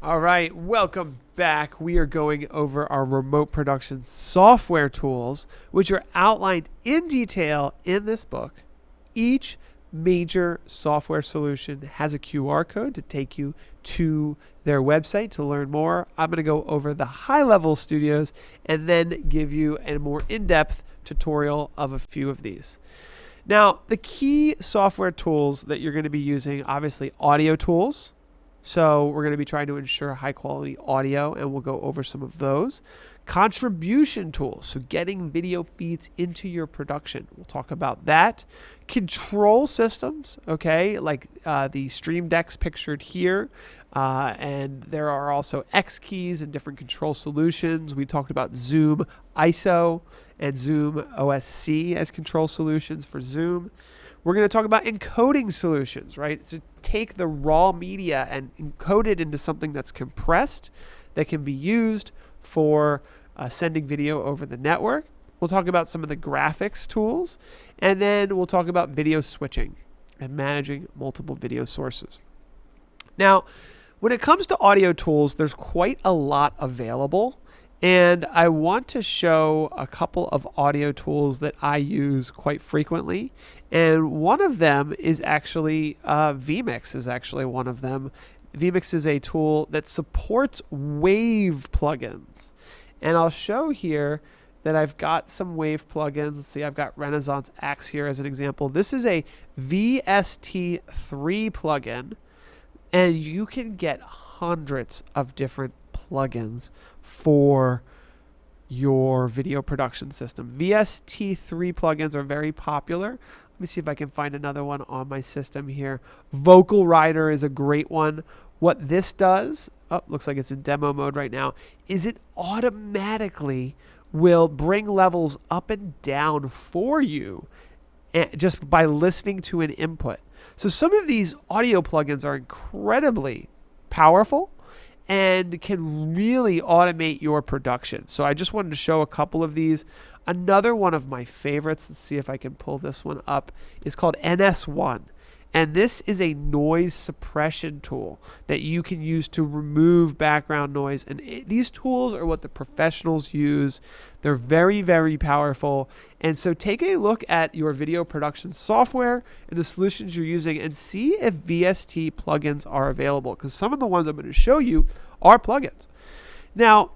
All right, welcome back. We are going over our remote production software tools, which are outlined in detail in this book. Each major software solution has a QR code to take you to their website to learn more. I'm going to go over the high-level studios and then give you a more in-depth tutorial of a few of these. Now, the key software tools that you're going to be using, obviously audio tools. So we're going to be trying to ensure high quality audio, and we'll go over some of those. Contribution tools, so getting video feeds into your production. We'll talk about that. Control systems, okay, like the StreamGeeks pictured here. And there are also X keys and different control solutions. We talked about Zoom ISO and Zoom OSC as control solutions for Zoom. We're going to talk about encoding solutions, right? So take the raw media and encode it into something that's compressed that can be used for sending video over the network. We'll talk about some of the graphics tools, and then we'll talk about video switching and managing multiple video sources. Now, when it comes to audio tools, there's quite a lot available. And I want to show a couple of audio tools that I use quite frequently. And one of them is actually, vMix is actually one of them. vMix is a tool that supports wave plugins. And I'll show here that I've got some wave plugins. Let's see, I've got Renaissance X here as an example. This is a VST3 plugin. And you can get hundreds of different plugins for your video production system. VST3 plugins are very popular. Let me see if I can find another one on my system here. Vocal Rider is a great one. What this does, looks like it's in demo mode right now, is it automatically will bring levels up and down for you just by listening to an input. So some of these audio plugins are incredibly powerful and can really automate your production. So I just wanted to show a couple of these. Another one of my favorites, let's see if I can pull this one up, is called NS1. And this is a noise suppression tool that you can use to remove background noise. And these tools are what the professionals use. They're very, very powerful. And so take a look at your video production software and the solutions you're using and see if VST plugins are available, because some of the ones I'm going to show you are plugins. Now,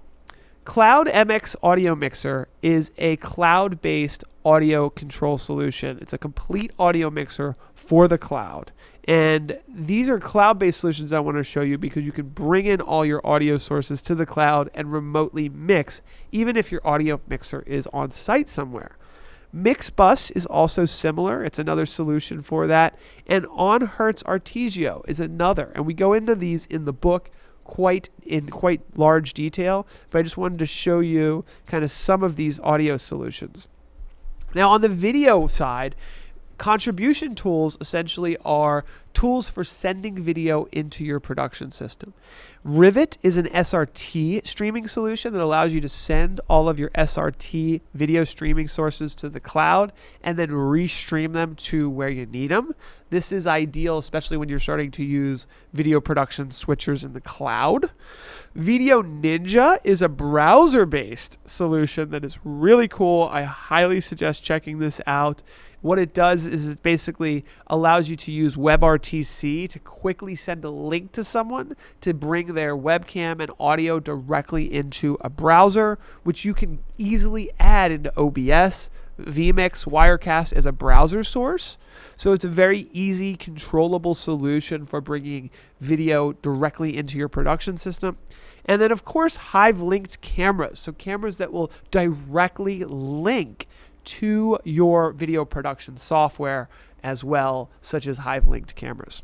Cloud MX Audio Mixer is a cloud-based audio control solution. It's a complete audio mixer for the cloud. And these are cloud-based solutions I want to show you because you can bring in all your audio sources to the cloud and remotely mix, even if your audio mixer is on site somewhere. Mixbus is also similar. It's another solution for that. And OnHertz Artesio is another. And we go into these in the book in quite large detail, but I just wanted to show you kind of some of these audio solutions. Now on the video side, contribution tools essentially are tools for sending video into your production system. Rivet is an SRT streaming solution that allows you to send all of your SRT video streaming sources to the cloud and then restream them to where you need them. This is ideal, especially when you're starting to use video production switchers in the cloud. Video Ninja is a browser-based solution that is really cool. I highly suggest checking this out. What it does is it basically allows you to use WebRTC to quickly send a link to someone to bring their webcam and audio directly into a browser, which you can easily add into OBS, vMix, Wirecast as a browser source. So it's a very easy, controllable solution for bringing video directly into your production system. And then, of course, Hive-linked cameras. So cameras that will directly link to your video production software as well, such as Hive-linked cameras.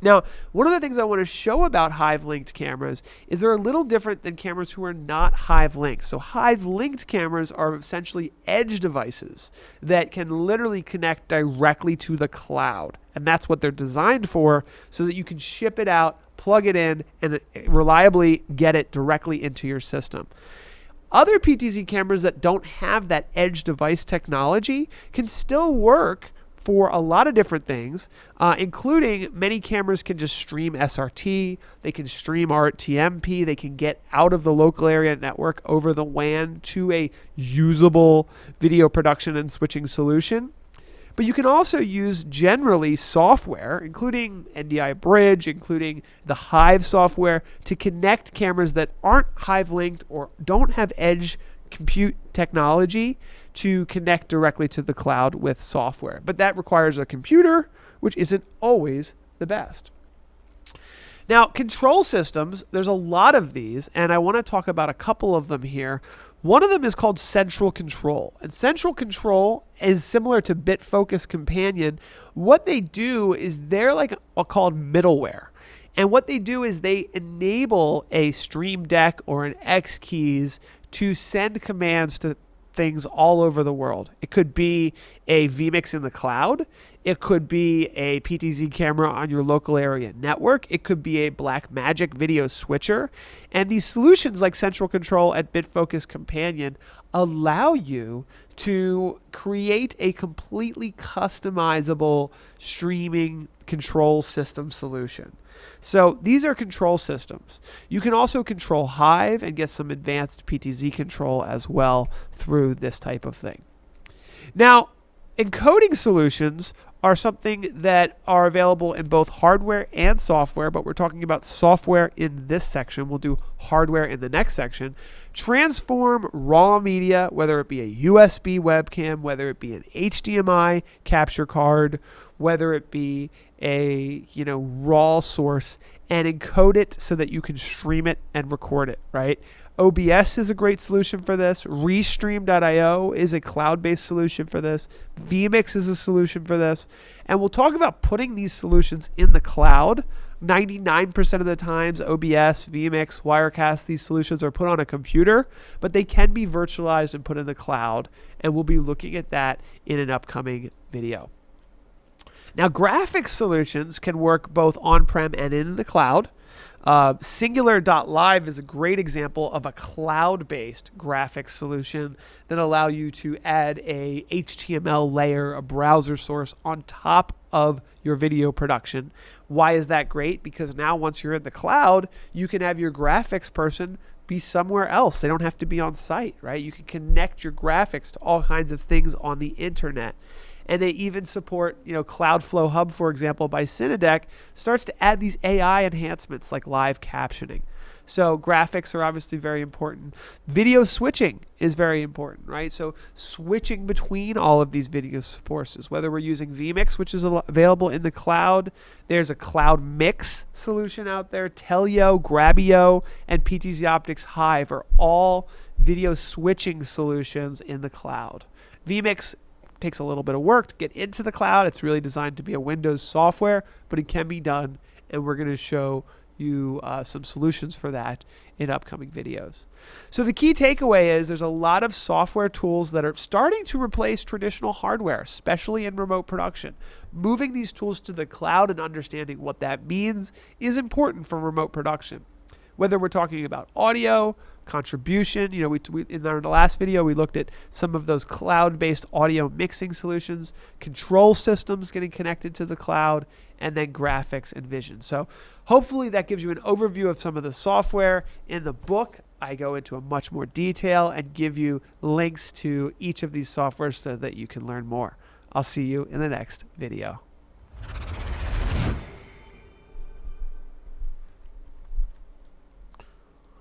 Now, one of the things I want to show about Hive-linked cameras is they're a little different than cameras who are not Hive-linked. So Hive-linked cameras are essentially edge devices that can literally connect directly to the cloud. And that's what they're designed for, so that you can ship it out, plug it in, and reliably get it directly into your system. Other PTZ cameras that don't have that edge device technology can still work for a lot of different things, including many cameras can just stream SRT, they can stream RTMP, they can get out of the local area network over the WAN to a usable video production and switching solution. But you can also use generally software, including NDI Bridge, including the Hive software, to connect cameras that aren't Hive linked or don't have edge compute technology to connect directly to the cloud with software. But that requires a computer, which isn't always the best. Now, control systems, there's a lot of these, and I want to talk about a couple of them here. One of them is called central control. And central control is similar to BitFocus Companion. What they do is they're like called middleware. And what they do is they enable a Stream Deck or an X Keys to send commands to things all over the world. It could be a vMix in the cloud. It could be a PTZ camera on your local area network. It could be a Blackmagic video switcher. And these solutions like Central Control and BitFocus Companion allow you to create a completely customizable streaming control system solution. So these are control systems. You can also control Hive and get some advanced PTZ control as well through this type of thing. Now, encoding solutions are something that are available in both hardware and software, but we're talking about software in this section. We'll do hardware in the next section. Transform raw media, whether it be a USB webcam, whether it be an HDMI capture card, whether it be a raw source, and encode it so that you can stream it and record it, right? OBS is a great solution for this. Restream.io is a cloud-based solution for this. vMix is a solution for this. And we'll talk about putting these solutions in the cloud. 99% of the times, OBS, vMix, Wirecast, these solutions are put on a computer, but they can be virtualized and put in the cloud. And we'll be looking at that in an upcoming video. Now, graphics solutions can work both on-prem and in the cloud. Singular.live is a great example of a cloud-based graphics solution that allow you to add a HTML layer, a browser source on top of your video production. Why is that great? Because now once you're in the cloud, you can have your graphics person be somewhere else. They don't have to be on site, right? You can connect your graphics to all kinds of things on the internet. And they even support, Cloudflow Hub, for example, by Cinedeck, starts to add these AI enhancements like live captioning. So graphics are obviously very important. Video switching is very important, right? So switching between all of these video sources, whether we're using vMix, which is available in the cloud, there's a cloud mix solution out there. Telio, Grabio, and PTZOptics Hive are all video switching solutions in the cloud. vMix takes a little bit of work to get into the cloud. It's really designed to be a Windows software, but it can be done, and we're going to show you some solutions for that in upcoming videos. So the key takeaway is there's a lot of software tools that are starting to replace traditional hardware, especially in remote production. Moving these tools to the cloud and understanding what that means is important for remote production. Whether we're talking about audio, contribution, we in our last video, we looked at some of those cloud-based audio mixing solutions, control systems getting connected to the cloud, and then graphics and vision. So hopefully that gives you an overview of some of the software. In the book, I go into a much more detail and give you links to each of these softwares so that you can learn more. I'll see you in the next video.